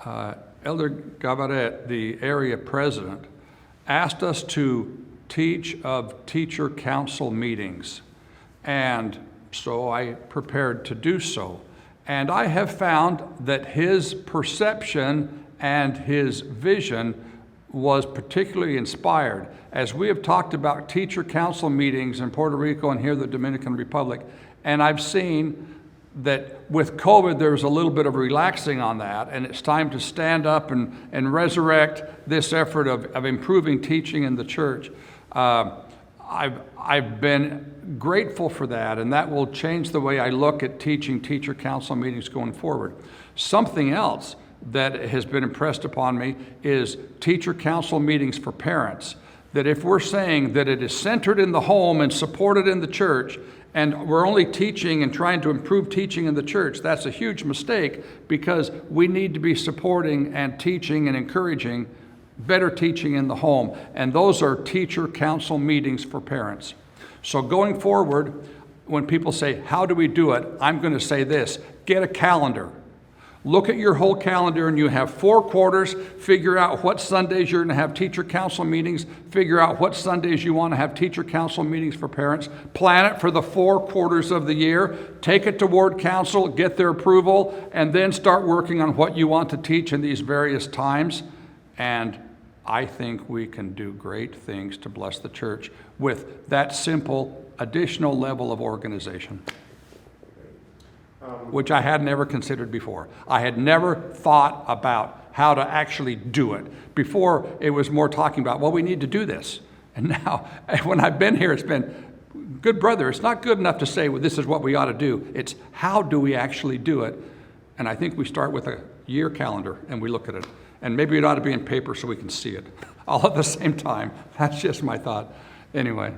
Elder Gabaret, the area president, asked us to teach of teacher council meetings. And so I prepared to do so. And I have found that his perception and his vision was particularly inspired. As we have talked about teacher council meetings in Puerto Rico and here in the Dominican Republic, and I've seen that with COVID, there's a little bit of relaxing on that, and it's time to stand up and resurrect this effort of improving teaching in the church. I've been grateful for that, and that will change the way I look at teaching teacher council meetings going forward. Something else that has been impressed upon me is teacher council meetings for parents. That if we're saying that it is centered in the home and supported in the church, and we're only teaching and trying to improve teaching in the church, that's a huge mistake, because we need to be supporting and teaching and encouraging better teaching in the home. And those are teacher council meetings for parents. So going forward, when people say, how do we do it? I'm going to say this: get a calendar. Look at your whole calendar, and you have 4 quarters. Figure out what Sundays you're going to have teacher council meetings. Figure out what Sundays you want to have teacher council meetings for parents. Plan it for the 4 quarters of the year. Take it to ward council, get their approval, and then start working on what you want to teach in these various times. And I think we can do great things to bless the church with that simple additional level of organization, which I had never considered before. I had never thought about how to actually do it. Before, it was more talking about, well, we need to do this. And now, when I've been here, it's been, good brother, it's not good enough to say, well, this is what we ought to do. It's how do we actually do it? And I think we start with a year calendar and we look at it. And maybe it ought to be in paper so we can see it all at the same time. That's just my thought. Anyway.